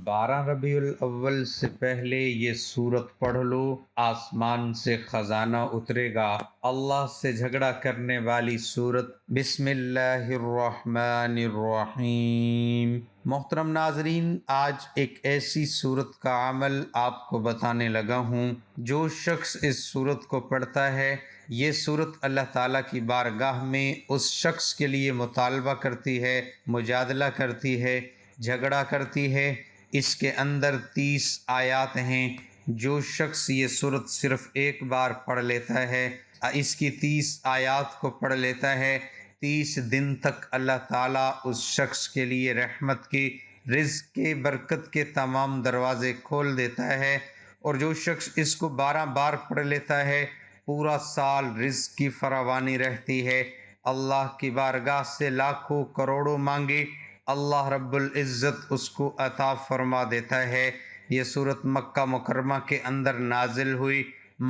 12 ربیع الاول سے پہلے یہ سورت پڑھ لو، آسمان سے خزانہ اترے گا۔ اللہ سے جھگڑا کرنے والی سورت۔ بسم اللہ الرحمن الرحیم۔ محترم ناظرین، آج ایک ایسی سورت کا عمل آپ کو بتانے لگا ہوں جو شخص اس سورت کو پڑھتا ہے، یہ سورت اللہ تعالیٰ کی بارگاہ میں اس شخص کے لیے مطالبہ کرتی ہے، مجادلہ کرتی ہے، جھگڑا کرتی ہے۔ اس کے اندر 30 آیات ہیں۔ جو شخص یہ سورت صرف ایک بار پڑھ لیتا ہے، اس کی 30 آیات کو پڑھ لیتا ہے، 30 دن تک اللہ تعالیٰ اس شخص کے لیے رحمت کے، رزق کے، برکت کے تمام دروازے کھول دیتا ہے۔ اور جو شخص اس کو 12 بار پڑھ لیتا ہے، پورا سال رزق کی فراوانی رہتی ہے۔ اللہ کی بارگاہ سے لاکھوں کروڑوں مانگے، اللہ رب العزت اس کو عطا فرما دیتا ہے۔ یہ سورت مکہ مکرمہ کے اندر نازل ہوئی،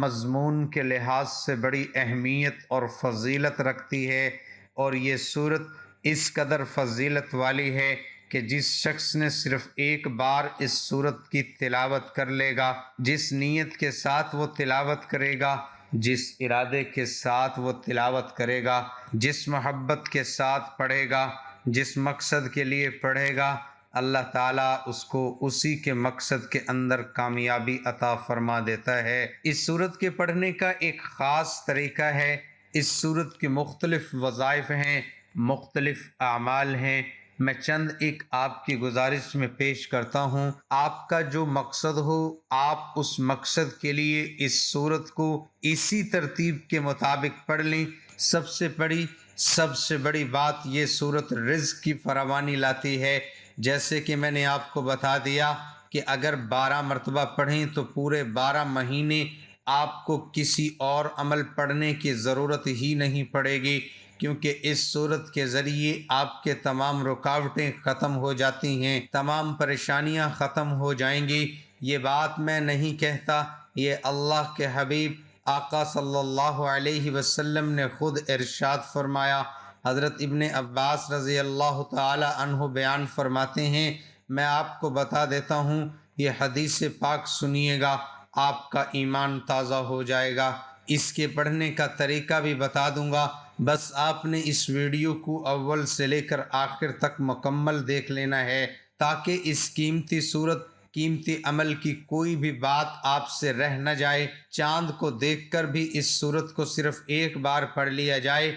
مضمون کے لحاظ سے بڑی اہمیت اور فضیلت رکھتی ہے، اور یہ سورت اس قدر فضیلت والی ہے کہ جس شخص نے صرف ایک بار اس سورت کی تلاوت کر لے گا، جس نیت کے ساتھ وہ تلاوت کرے گا، جس ارادے کے ساتھ وہ تلاوت کرے گا، جس محبت کے ساتھ پڑھے گا، جس مقصد کے لیے پڑھے گا، اللہ تعالیٰ اس کو اسی کے مقصد کے اندر کامیابی عطا فرما دیتا ہے۔ اس سورت کے پڑھنے کا ایک خاص طریقہ ہے۔ اس سورت کے مختلف وظائف ہیں، مختلف اعمال ہیں۔ میں چند ایک آپ کی گزارش میں پیش کرتا ہوں۔ آپ کا جو مقصد ہو، آپ اس مقصد کے لیے اس سورت کو اسی ترتیب کے مطابق پڑھ لیں۔ سب سے بڑی بات یہ سورت رزق کی فراوانی لاتی ہے۔ جیسے کہ میں نے آپ کو بتا دیا کہ اگر 12 مرتبہ پڑھیں تو پورے 12 مہینے آپ کو کسی اور عمل پڑھنے کی ضرورت ہی نہیں پڑے گی، کیونکہ اس سورت کے ذریعے آپ کے تمام رکاوٹیں ختم ہو جاتی ہیں، تمام پریشانیاں ختم ہو جائیں گی۔ یہ بات میں نہیں کہتا، یہ اللہ کے حبیب آقا صلی اللہ علیہ وسلم نے خود ارشاد فرمایا۔ حضرت ابن عباس رضی اللہ تعالی عنہ بیان فرماتے ہیں، میں آپ کو بتا دیتا ہوں، یہ حدیث پاک سنیے گا، آپ کا ایمان تازہ ہو جائے گا۔ اس کے پڑھنے کا طریقہ بھی بتا دوں گا، بس آپ نے اس ویڈیو کو اول سے لے کر آخر تک مکمل دیکھ لینا ہے، تاکہ اس قیمتی سورت، قیمتی عمل کی کوئی بھی بات آپ سے رہ نہ جائے۔ چاند کو دیکھ کر بھی اس سورت کو صرف ایک بار پڑھ لیا جائے،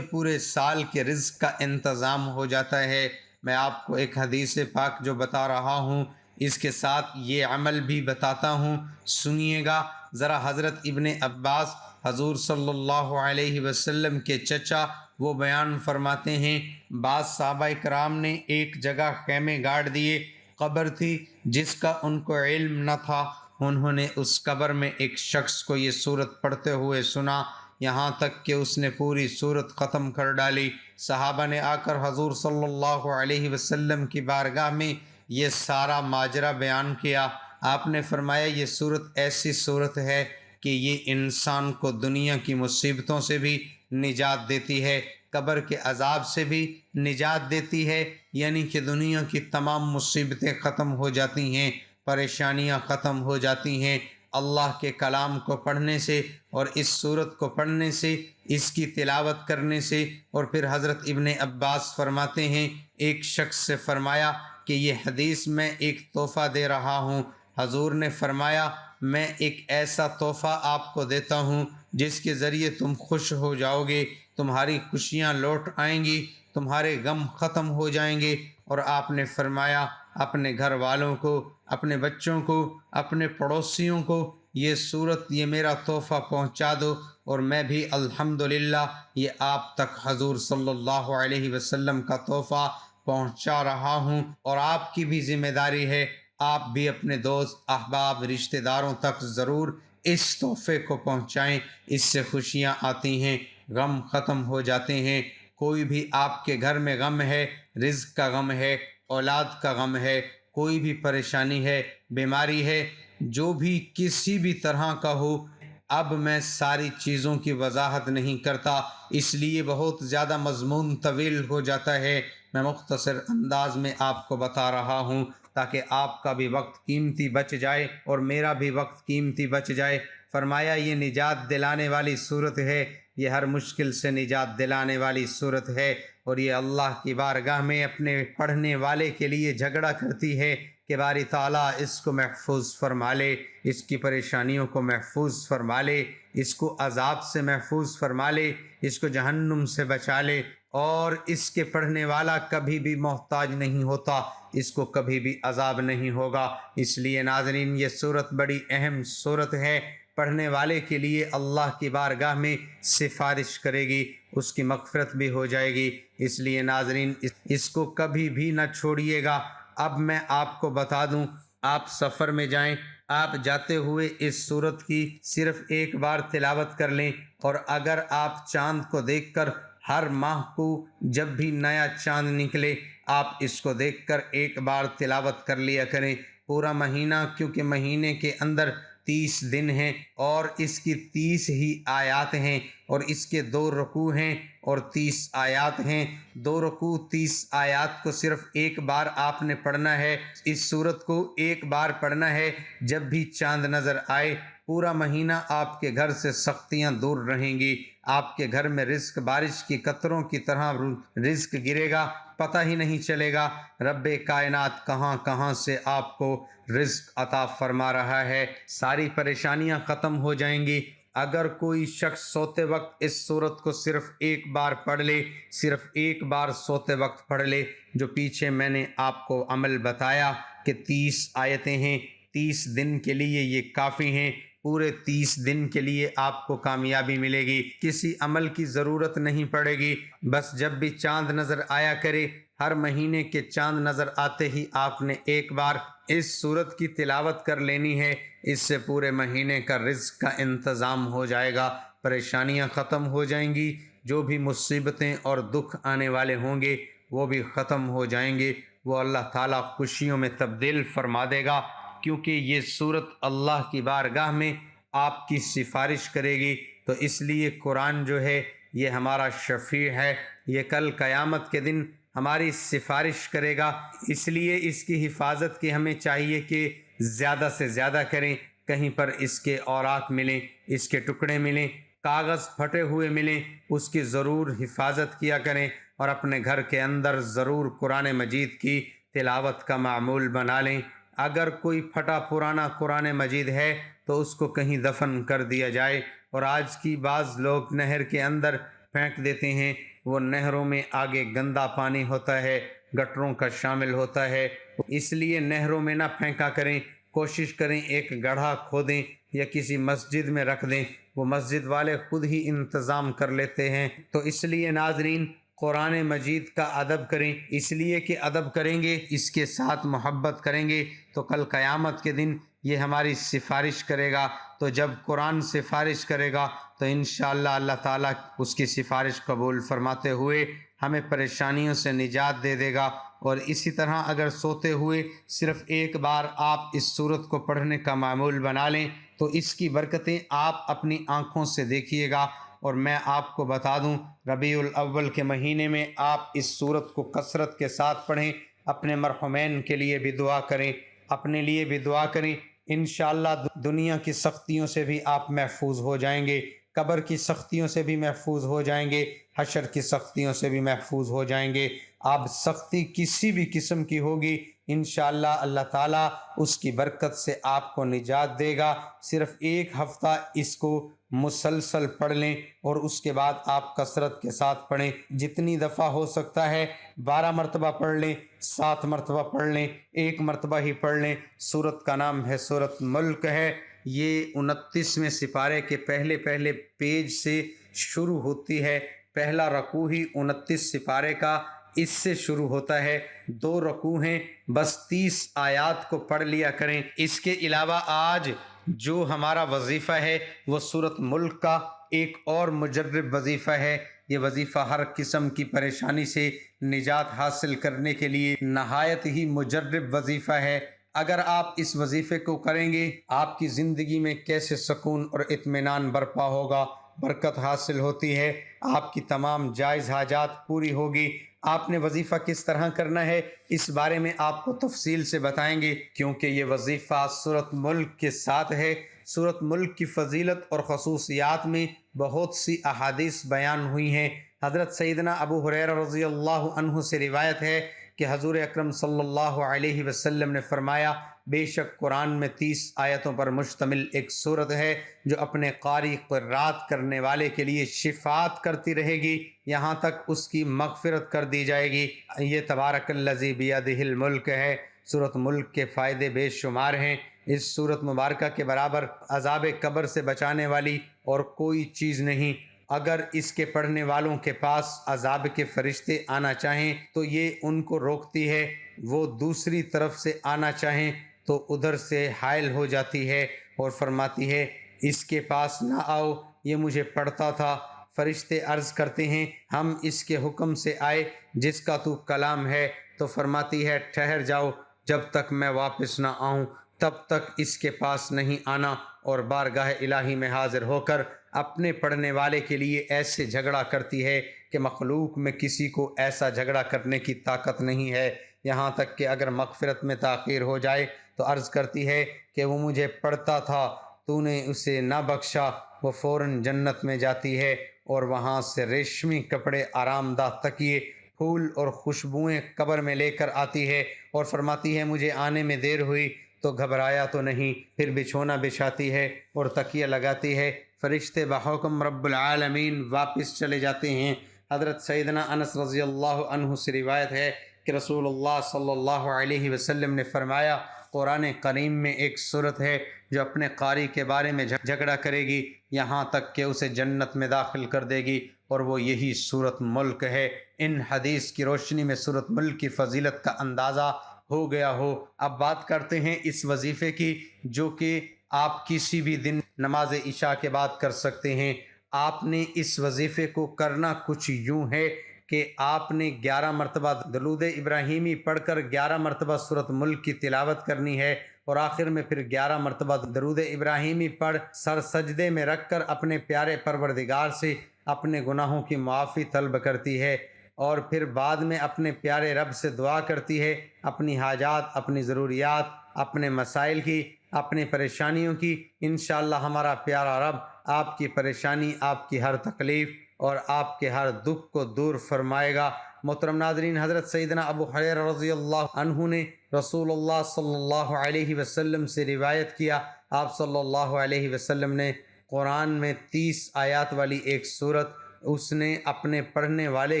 پورے سال کے رزق کا انتظام ہو جاتا ہے۔ میں آپ کو ایک حدیث پاک جو بتا رہا ہوں، اس کے ساتھ یہ عمل بھی بتاتا ہوں، سنیے گا ذرا۔ حضرت ابن عباس حضور صلی اللہ علیہ وسلم کے چچا، وہ بیان فرماتے ہیں، بعض صحابہ کرام نے ایک جگہ خیمے گاڑ دیے، قبر تھی جس کا ان کو علم نہ تھا۔ انہوں نے اس قبر میں ایک شخص کو یہ سورت پڑھتے ہوئے سنا، یہاں تک کہ اس نے پوری سورت ختم کر ڈالی۔ صحابہ نے آ کر حضور صلی اللہ علیہ وسلم کی بارگاہ میں یہ سارا ماجرا بیان کیا۔ آپ نے فرمایا، یہ سورت ایسی سورت ہے کہ یہ انسان کو دنیا کی مصیبتوں سے بھی نجات دیتی ہے، قبر کے عذاب سے بھی نجات دیتی ہے، یعنی کہ دنیا کی تمام مصیبتیں ختم ہو جاتی ہیں، پریشانیاں ختم ہو جاتی ہیں اللہ کے کلام کو پڑھنے سے، اور اس سورت کو پڑھنے سے، اس کی تلاوت کرنے سے۔ اور پھر حضرت ابن عباس فرماتے ہیں، ایک شخص سے فرمایا کہ یہ حدیث میں ایک تحفہ دے رہا ہوں۔ حضور نے فرمایا، میں ایک ایسا تحفہ آپ کو دیتا ہوں جس کے ذریعے تم خوش ہو جاؤ گے، تمہاری خوشیاں لوٹ آئیں گی، تمہارے غم ختم ہو جائیں گے۔ اور آپ نے فرمایا، اپنے گھر والوں کو، اپنے بچوں کو، اپنے پڑوسیوں کو یہ سورت، یہ میرا تحفہ پہنچا دو، اور میں بھی الحمدللہ یہ آپ تک حضور صلی اللہ علیہ وسلم کا تحفہ پہنچا رہا ہوں۔ اور آپ کی بھی ذمہ داری ہے، آپ بھی اپنے دوست، احباب، رشتہ داروں تک ضرور اس تحفے کو پہنچائیں۔ اس سے خوشیاں آتی ہیں، غم ختم ہو جاتے ہیں۔ کوئی بھی آپ کے گھر میں غم ہے، رزق کا غم ہے، اولاد کا غم ہے، کوئی بھی پریشانی ہے، بیماری ہے، جو بھی کسی بھی طرح کا ہو، اب میں ساری چیزوں کی وضاحت نہیں کرتا، اس لیے بہت زیادہ مضمون طویل ہو جاتا ہے، میں مختصر انداز میں آپ کو بتا رہا ہوں۔ تاکہ آپ کا بھی وقت قیمتی بچ جائے اور میرا بھی وقت قیمتی بچ جائے۔ فرمایا یہ نجات دلانے والی صورت ہے، یہ ہر مشکل سے نجات دلانے والی صورت ہے، اور یہ اللہ کی بارگاہ میں اپنے پڑھنے والے کے لیے جھگڑا کرتی ہے کہ باری تعالیٰ اس کو محفوظ فرما لے، اس کی پریشانیوں کو محفوظ فرما لے، اس کو عذاب سے محفوظ فرما لے، اس کو جہنم سے بچا لے، اور اس کے پڑھنے والا کبھی بھی محتاج نہیں ہوتا، اس کو کبھی بھی عذاب نہیں ہوگا۔ اس لیے ناظرین یہ صورت بڑی اہم صورت ہے، پڑھنے والے کے لیے اللہ کی بارگاہ میں سفارش کرے گی، اس کی مغفرت بھی ہو جائے گی۔ اس لیے ناظرین اس کو کبھی بھی نہ چھوڑیے گا۔ اب میں آپ کو بتا دوں، آپ سفر میں جائیں، آپ جاتے ہوئے اس صورت کی صرف ایک بار تلاوت کر لیں، اور اگر آپ چاند کو دیکھ کر ہر ماہ کو جب بھی نیا چاند نکلے آپ اس کو دیکھ کر ایک بار تلاوت کر لیا کریں۔ پورا مہینہ، کیونکہ مہینے کے اندر 30 دن ہیں اور اس کی 30 ہی آیات ہیں، اور اس کے 2 رکوع ہیں اور 30 آیات ہیں۔ 2 رکوع 30 آیات کو صرف ایک بار آپ نے پڑھنا ہے، اس سورت کو ایک بار پڑھنا ہے جب بھی چاند نظر آئے۔ پورا مہینہ آپ کے گھر سے سختیاں دور رہیں گی، آپ کے گھر میں رزق بارش کی قطروں کی طرح رزق گرے گا، پتہ ہی نہیں چلے گا رب کائنات کہاں کہاں سے آپ کو رزق عطا فرما رہا ہے۔ ساری پریشانیاں ختم ہو جائیں گی۔ اگر کوئی شخص سوتے وقت اس صورت کو صرف ایک بار پڑھ لے، صرف ایک بار سوتے وقت پڑھ لے، جو پیچھے میں نے آپ کو عمل بتایا کہ 30 آیتیں ہیں، 30 دن کے لیے یہ کافی ہیں، پورے 30 دن کے لیے آپ کو کامیابی ملے گی، کسی عمل کی ضرورت نہیں پڑے گی۔ بس جب بھی چاند نظر آیا کرے، ہر مہینے کے چاند نظر آتے ہی آپ نے ایک بار اس صورت کی تلاوت کر لینی ہے، اس سے پورے مہینے کا رزق کا انتظام ہو جائے گا، پریشانیاں ختم ہو جائیں گی، جو بھی مصیبتیں اور دکھ آنے والے ہوں گے وہ بھی ختم ہو جائیں گے، وہ اللہ تعالیٰ خوشیوں میں تبدیل فرما دے گا، کیونکہ یہ صورت اللہ کی بارگاہ میں آپ کی سفارش کرے گی۔ تو اس لیے قرآن جو ہے یہ ہمارا شفیع ہے، یہ کل قیامت کے دن ہماری سفارش کرے گا، اس لیے اس کی حفاظت کی ہمیں چاہیے کہ زیادہ سے زیادہ کریں۔ کہیں پر اس کے اوراق ملیں، اس کے ٹکڑے ملیں، کاغذ پھٹے ہوئے ملیں، اس کی ضرور حفاظت کیا کریں، اور اپنے گھر کے اندر ضرور قرآن مجید کی تلاوت کا معمول بنا لیں۔ اگر کوئی پھٹا پرانا قرآن مجید ہے تو اس کو کہیں دفن کر دیا جائے، اور آج کی بعض لوگ نہر کے اندر پھینک دیتے ہیں، وہ نہروں میں آگے گندا پانی ہوتا ہے، گٹروں کا شامل ہوتا ہے، اس لیے نہروں میں نہ پھینکا کریں، کوشش کریں ایک گڑھا کھودیں یا کسی مسجد میں رکھ دیں، وہ مسجد والے خود ہی انتظام کر لیتے ہیں۔ تو اس لیے ناظرین قرآن مجید کا ادب کریں، اس لیے کہ ادب کریں گے، اس کے ساتھ محبت کریں گے تو کل قیامت کے دن یہ ہماری سفارش کرے گا۔ تو جب قرآن سفارش کرے گا تو انشاءاللہ اللہ تعالیٰ اس کی سفارش قبول فرماتے ہوئے ہمیں پریشانیوں سے نجات دے دے گا۔ اور اسی طرح اگر سوتے ہوئے صرف ایک بار آپ اس صورت کو پڑھنے کا معمول بنا لیں تو اس کی برکتیں آپ اپنی آنکھوں سے دیکھیے گا۔ اور میں آپ کو بتا دوں، ربیع الاول کے مہینے میں آپ اس صورت کو کثرت کے ساتھ پڑھیں، اپنے مرحومین کے لیے بھی دعا کریں، اپنے لیے بھی دعا کریں، انشاءاللہ دنیا کی سختیوں سے بھی آپ محفوظ ہو جائیں گے، قبر کی سختیوں سے بھی محفوظ ہو جائیں گے، حشر کی سختیوں سے بھی محفوظ ہو جائیں گے۔ آپ سختی کسی بھی قسم کی ہوگی، انشاءاللہ اللہ تعالیٰ اس کی برکت سے آپ کو نجات دے گا۔ صرف ایک ہفتہ اس کو مسلسل پڑھ لیں، اور اس کے بعد آپ کثرت کے ساتھ پڑھیں، جتنی دفعہ ہو سکتا ہے 12 مرتبہ پڑھ لیں، 7 مرتبہ پڑھ لیں، 1 مرتبہ ہی پڑھ لیں۔ سورت کا نام ہے سورت ملک ہے، یہ 29ویں سپارے کے پہلے پیج سے شروع ہوتی ہے، پہلا رکوع ہی 29 سپارے کا اس سے شروع ہوتا ہے، 2 رکوع ہیں، بس 30 آیات کو پڑھ لیا کریں۔ اس کے علاوہ آج جو ہمارا وظیفہ ہے وہ سورت ملک کا ایک اور مجرب وظیفہ ہے۔ یہ وظیفہ ہر قسم کی پریشانی سے نجات حاصل کرنے کے لیے نہایت ہی مجرب وظیفہ ہے۔ اگر آپ اس وظیفے کو کریں گے، آپ کی زندگی میں کیسے سکون اور اطمینان برپا ہوگا، برکت حاصل ہوتی ہے، آپ کی تمام جائز حاجات پوری ہوگی۔ آپ نے وظیفہ کس طرح کرنا ہے اس بارے میں آپ کو تفصیل سے بتائیں گے، کیونکہ یہ وظیفہ سورۃ ملک کے ساتھ ہے۔ سورۃ ملک کی فضیلت اور خصوصیات میں بہت سی احادیث بیان ہوئی ہیں۔ حضرت سیدنا ابو ہریرہ رضی اللہ عنہ سے روایت ہے کہ حضور اکرم صلی اللہ علیہ وسلم نے فرمایا، بے شک قرآن میں 30 آیتوں پر مشتمل ایک صورت ہے جو اپنے قاری قرات کرنے والے کے لیے شفاعت کرتی رہے گی یہاں تک اس کی مغفرت کر دی جائے گی۔ یہ تبارک الذی بیدہ الملک ہے۔ سورۃ ملک کے فائدے بے شمار ہیں۔ اس سورۃ مبارکہ کے برابر عذاب قبر سے بچانے والی اور کوئی چیز نہیں۔ اگر اس کے پڑھنے والوں کے پاس عذاب کے فرشتے آنا چاہیں تو یہ ان کو روکتی ہے، وہ دوسری طرف سے آنا چاہیں تو ادھر سے حائل ہو جاتی ہے اور فرماتی ہے اس کے پاس نہ آؤ، یہ مجھے پڑھتا تھا۔ فرشتے عرض کرتے ہیں ہم اس کے حکم سے آئے جس کا تو کلام ہے، تو فرماتی ہے ٹھہر جاؤ، جب تک میں واپس نہ آؤں تب تک اس کے پاس نہیں آنا، اور بارگاہ الہی میں حاضر ہو کر اپنے پڑھنے والے کے لیے ایسے جھگڑا کرتی ہے کہ مخلوق میں کسی کو ایسا جھگڑا کرنے کی طاقت نہیں ہے۔ یہاں تک کہ اگر مغفرت میں تاخیر ہو جائے تو عرض کرتی ہے کہ وہ مجھے پڑھتا تھا، تو نے اسے نہ بخشا۔ وہ فوراً جنت میں جاتی ہے اور وہاں سے ریشمی کپڑے، آرام دہ تکیے، پھول اور خوشبوئیں قبر میں لے کر آتی ہے اور فرماتی ہے مجھے آنے میں دیر ہوئی تو گھبرایا تو نہیں۔ پھر بچھونا بچھاتی ہے اور تکیہ لگاتی ہے۔ فرشتے بحکم رب العالمین واپس چلے جاتے ہیں۔ حضرت سیدنا انس رضی اللہ عنہ سے روایت ہے کہ رسول اللہ صلی اللہ علیہ وسلم نے فرمایا، قرآن کریم میں ایک صورت ہے جو اپنے قاری کے بارے میں جھگڑا کرے گی یہاں تک کہ اسے جنت میں داخل کر دے گی، اور وہ یہی سورۃ ملک ہے۔ ان حدیث کی روشنی میں سورۃ ملک کی فضیلت کا اندازہ ہو گیا ہو۔ اب بات کرتے ہیں اس وظیفے کی جو کہ آپ کسی بھی دن نماز عشاء کے بعد کر سکتے ہیں۔ آپ نے اس وظیفے کو کرنا کچھ یوں ہے کہ آپ نے 11 مرتبہ درود ابراہیمی پڑھ کر 11 مرتبہ سورۃ ملک کی تلاوت کرنی ہے، اور آخر میں پھر 11 مرتبہ درود ابراہیمی پڑھ سر سجدے میں رکھ کر اپنے پیارے پروردگار سے اپنے گناہوں کی معافی طلب کرتی ہے، اور پھر بعد میں اپنے پیارے رب سے دعا کرتی ہے اپنی حاجات، اپنی ضروریات، اپنے مسائل کی، اپنے پریشانیوں کی۔ انشاءاللہ ہمارا پیارا رب آپ کی پریشانی، آپ کی ہر تکلیف اور آپ کے ہر دکھ کو دور فرمائے گا۔ محترم ناظرین، حضرت سیدنا ابو ہریرہ رضی اللہ عنہ نے رسول اللہ صلی اللہ علیہ وسلم سے روایت کیا، آپ صلی اللہ علیہ وسلم نے قرآن میں 30 آیات والی ایک صورت اس نے اپنے پڑھنے والے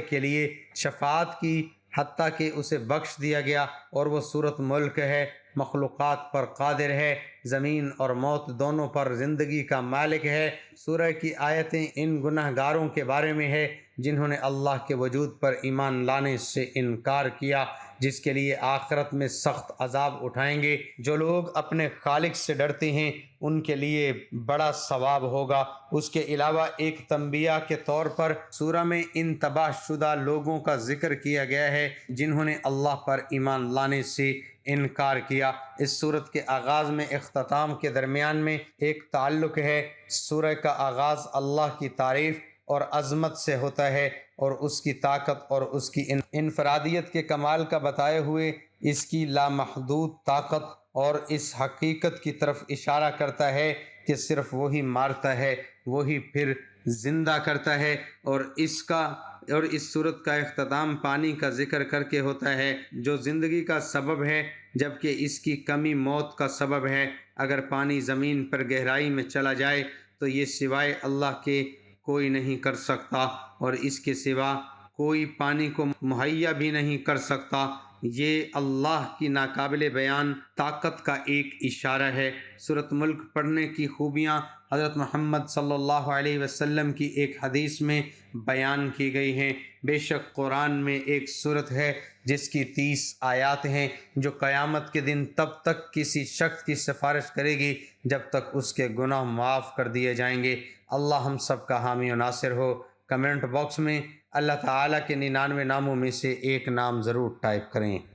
کے لیے شفاعت کی، حتیٰ کہ اسے بخش دیا گیا، اور وہ سورۃ ملک ہے۔ مخلوقات پر قادر ہے، زمین اور موت دونوں پر زندگی کا مالک ہے۔ سورہ کی آیتیں ان گناہ گاروں کے بارے میں ہے جنہوں نے اللہ کے وجود پر ایمان لانے سے انکار کیا، جس کے لیے آخرت میں سخت عذاب اٹھائیں گے۔ جو لوگ اپنے خالق سے ڈرتے ہیں ان کے لیے بڑا ثواب ہوگا۔ اس کے علاوہ ایک تنبیہ کے طور پر سورہ میں ان تباہ شدہ لوگوں کا ذکر کیا گیا ہے جنہوں نے اللہ پر ایمان لانے سے انکار کیا۔ اس سورت کے آغاز میں اختتام کے درمیان میں ایک تعلق ہے۔ سورہ کا آغاز اللہ کی تعریف اور عظمت سے ہوتا ہے اور اس کی طاقت اور اس کی انفرادیت کے کمال کا بتائے ہوئے اس کی لامحدود طاقت اور اس حقیقت کی طرف اشارہ کرتا ہے کہ صرف وہی مارتا ہے، وہی پھر زندہ کرتا ہے، اور اس صورت کا اختتام پانی کا ذکر کر کے ہوتا ہے جو زندگی کا سبب ہے، جبکہ اس کی کمی موت کا سبب ہے۔ اگر پانی زمین پر گہرائی میں چلا جائے تو یہ سوائے اللہ کے کوئی نہیں کر سکتا، اور اس کے سوا کوئی پانی کو مہیا بھی نہیں کر سکتا۔ یہ اللہ کی ناقابل بیان طاقت کا ایک اشارہ ہے۔ سورۃ ملک پڑھنے کی خوبیاں حضرت محمد صلی اللہ علیہ وسلم کی ایک حدیث میں بیان کی گئی ہیں۔ بے شک قرآن میں ایک سورت ہے جس کی 30 آیات ہیں جو قیامت کے دن تب تک کسی شخص کی سفارش کرے گی جب تک اس کے گناہ معاف کر دیے جائیں گے۔ اللہ ہم سب کا حامی و ناصر ہو۔ کمنٹ باکس میں اللہ تعالیٰ کے 99 ناموں میں سے ایک نام ضرور ٹائپ کریں۔